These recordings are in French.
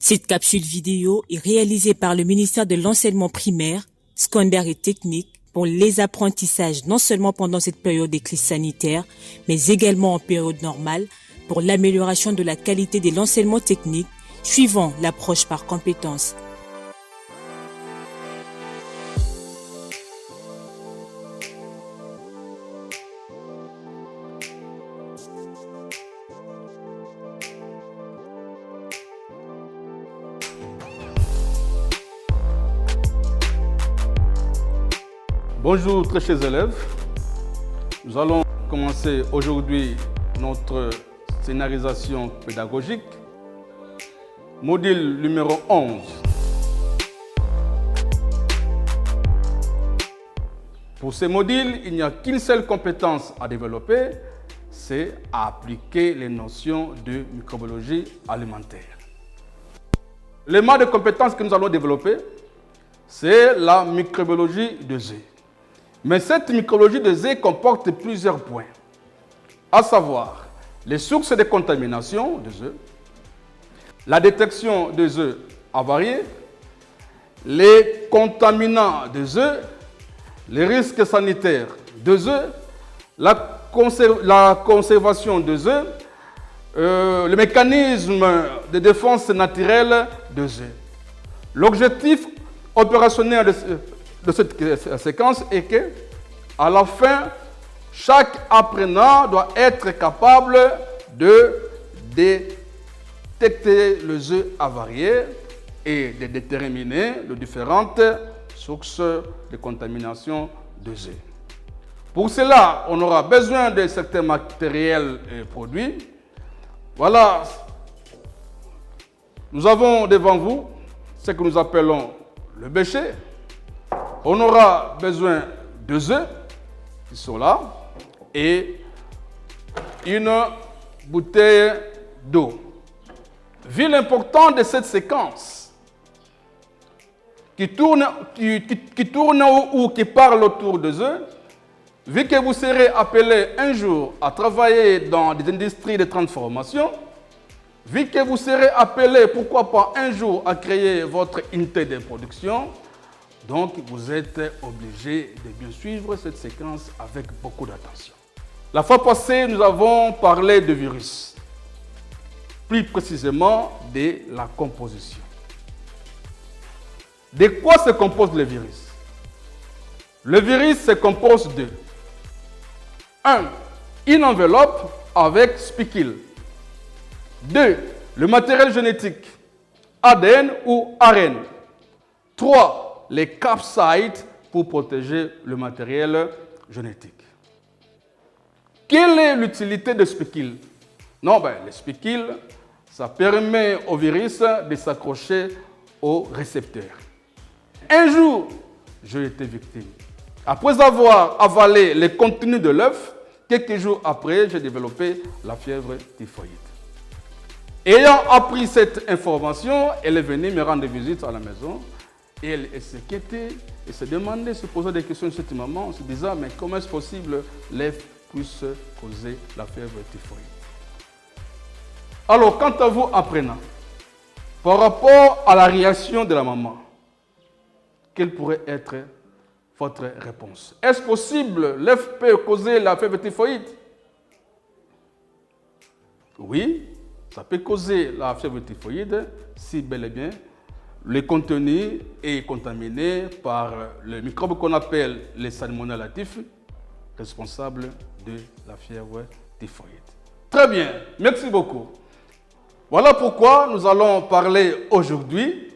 Cette capsule vidéo est réalisée par le ministère de l'Enseignement primaire, secondaire et technique pour les apprentissages non seulement pendant cette période de crise sanitaire, mais également en période normale pour l'amélioration de la qualité de l'enseignement technique suivant l'approche par compétences. Bonjour très chers élèves, nous allons commencer aujourd'hui notre scénarisation pédagogique, module numéro 11. Pour ce module, il n'y a qu'une seule compétence à développer, c'est à appliquer les notions de microbiologie alimentaire. Le mode de compétence que nous allons développer, c'est la microbiologie des œufs. Mais cette microbiologie des œufs comporte plusieurs points, à savoir les sources de contamination des œufs, la détection des œufs avariés, les contaminants des œufs, les risques sanitaires des œufs, la conservation des œufs, le mécanisme de défense naturelle des œufs. L'objectif opérationnel de cette séquence est que, à la fin, chaque apprenant doit être capable de détecter les œufs avariés et de déterminer les différentes sources de contamination des œufs. Pour cela, on aura besoin de certains matériels et produits. Voilà, nous avons devant vous ce que nous appelons le bêcher. On aura besoin de œufs qui sont là et une bouteille d'eau. Vu l'importance de cette séquence qui tourne ou qui parle autour des œufs, vu que vous serez appelé un jour à travailler dans des industries de transformation, vu que vous serez appelé, pourquoi pas un jour, à créer votre unité de production, donc, vous êtes obligé de bien suivre cette séquence avec beaucoup d'attention. La fois passée, nous avons parlé de virus, plus précisément de la composition. De quoi se compose le virus? Le virus se compose de 1. Une enveloppe avec spicule. 2. Le matériel génétique, ADN ou ARN. 3. Les capsides pour protéger le matériel génétique. Quelle est l'utilité des spicules? Non, les spicules, ça permet au virus de s'accrocher au récepteur. Un jour, j'ai été victime. Après avoir avalé le contenu de l'œuf, quelques jours après, j'ai développé la fièvre typhoïde. Ayant appris cette information, elle est venue me rendre visite à la maison. Et elle s'inquiétait et se demandait, se posait des questions sur cette maman, en se disant, mais comment est-ce possible que l'œuf puisse causer la fièvre typhoïde? Alors, quant à vous, apprenants, par rapport à la réaction de la maman, quelle pourrait être votre réponse? Est-ce possible, l'œuf peut causer la fièvre typhoïde? Oui, ça peut causer la fièvre typhoïde si bel et bien le contenu est contaminé par le microbe qu'on appelle les salmonelles actifs, responsables de la fièvre typhoïde. Très bien, merci beaucoup. Voilà pourquoi nous allons parler aujourd'hui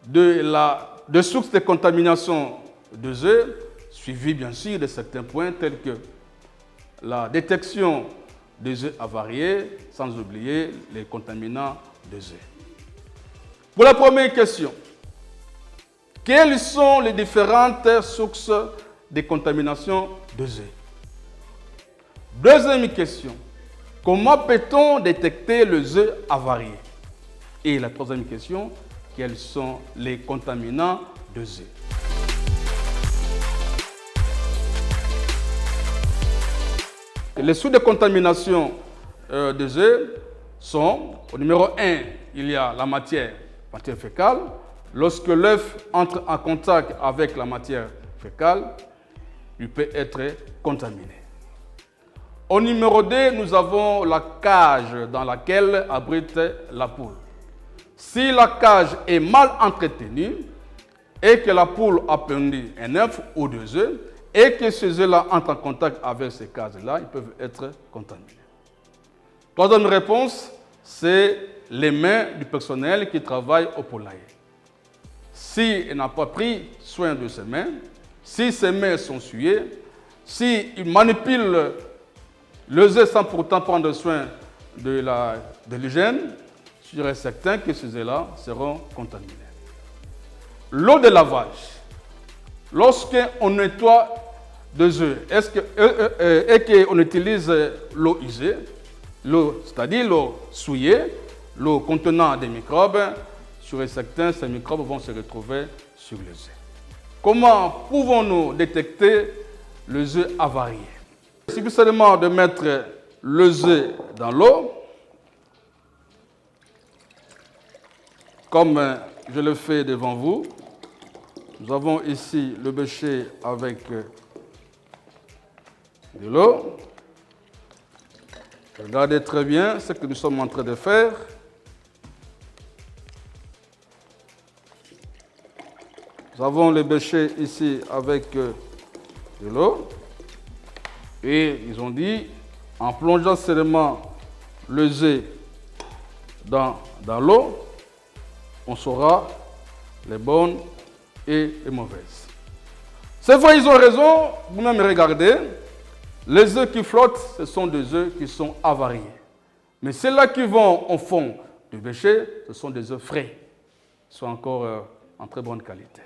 de sources de contamination des œufs, suivies bien sûr de certains points tels que la détection des œufs avariés, sans oublier les contaminants des œufs. Pour la première question, quelles sont les différentes sources de contamination des œufs? Deuxième question, comment peut-on détecter les œufs avariés? Et la troisième question, quels sont les contaminants des œufs? Les sources de contamination des œufs sont, au numéro 1, il y a la matière fécale. Lorsque l'œuf entre en contact avec la matière fécale, il peut être contaminé. Au numéro 2, nous avons la cage dans laquelle abrite la poule. Si la cage est mal entretenue et que la poule a pondu un œuf ou 2 œufs, et que ces œufs-là entrent en contact avec ces cases-là, ils peuvent être contaminés. Troisième réponse, c'est les mains du personnel qui travaille au poulailler. S'il n'a pas pris soin de ses mains, si ses mains sont souillées, s'il manipule les œufs sans pourtant prendre soin de l'hygiène, je serais certain que ces œufs-là seront contaminés. L'eau de lavage. Lorsqu'on nettoie 2 œufs et qu'on utilise l'eau usée, c'est-à-dire l'eau souillée, l'eau contenant des microbes, je serais certain que ces microbes vont se retrouver sur les œufs. Comment pouvons-nous détecter les œufs avariés? Il suffit seulement de mettre les œufs dans l'eau, comme je le fais devant vous. Nous avons ici le bêcher avec de l'eau. Regardez très bien ce que nous sommes en train de faire. Nous avons le bêcher ici avec de l'eau. Et ils ont dit, en plongeant seulement les œufs dans l'eau, on saura les bonnes et les mauvaises. C'est vrai, ils ont raison. Vous-même regardez, les œufs qui flottent, ce sont des œufs qui sont avariés. Mais ceux-là qui vont au fond du bêcher, ce sont des œufs frais. Ils sont encore en très bonne qualité.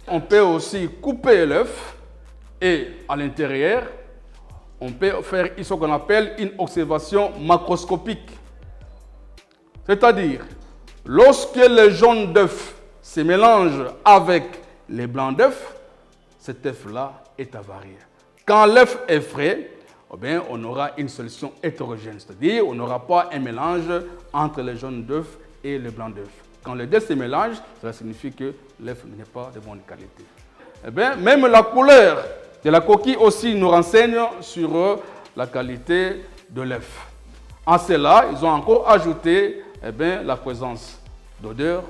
On peut aussi couper l'œuf et à l'intérieur, on peut faire ce qu'on appelle une observation macroscopique. C'est-à-dire, lorsque le jaune d'œuf se mélange avec les blancs d'œuf, cet œuf-là est avarié. Quand l'œuf est frais, eh bien, on aura une solution hétérogène, c'est-à-dire on n'aura pas un mélange entre les jaunes d'œuf et les blancs d'œuf. Quand les deux se mélangent, cela signifie que l'œuf n'est pas de bonne qualité. Eh bien, même la couleur de la coquille aussi nous renseigne sur la qualité de l'œuf. En cela, ils ont encore ajouté la présence d'odeur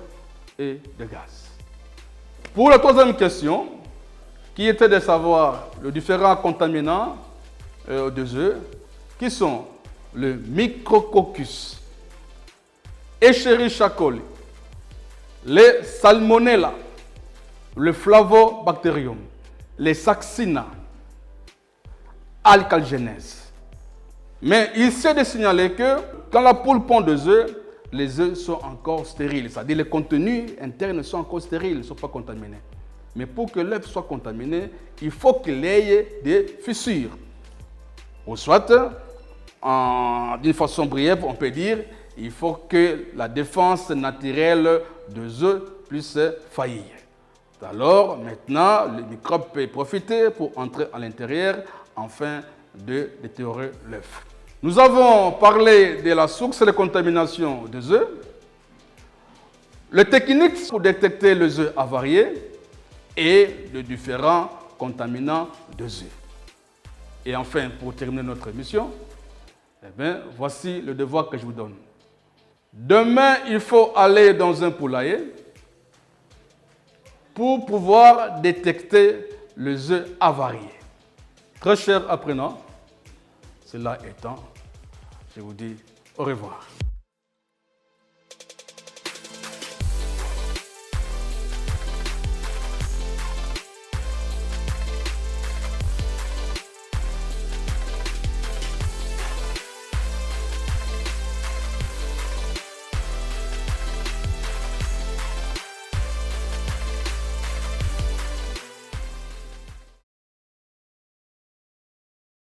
et de gaz. Pour la troisième question, qui était de savoir les différents contaminants des œufs, qui sont le Micrococcus, Escherichia coli, les Salmonella, le Flavobacterium, les Saxina, Alcalgenèse. Mais il s'est de signaler que quand la poule pond des œufs, les œufs sont encore stériles, c'est-à-dire les contenus internes sont encore stériles, ils ne sont pas contaminés. Mais pour que l'œuf soit contaminé, il faut qu'il y ait des fissures. Ou soit, d'une façon brève, on peut dire, il faut que la défense naturelle des œufs puisse faillir. Alors, maintenant, le microbe peut profiter pour entrer à l'intérieur afin de détériorer l'œuf. Nous avons parlé de la source de contamination des œufs, les techniques pour détecter les œufs avariés et les différents contaminants des œufs. Et enfin, pour terminer notre émission, voici le devoir que je vous donne. Demain, il faut aller dans un poulailler pour pouvoir détecter les œufs avariés. Très chers apprenants, cela étant, je vous dis au revoir.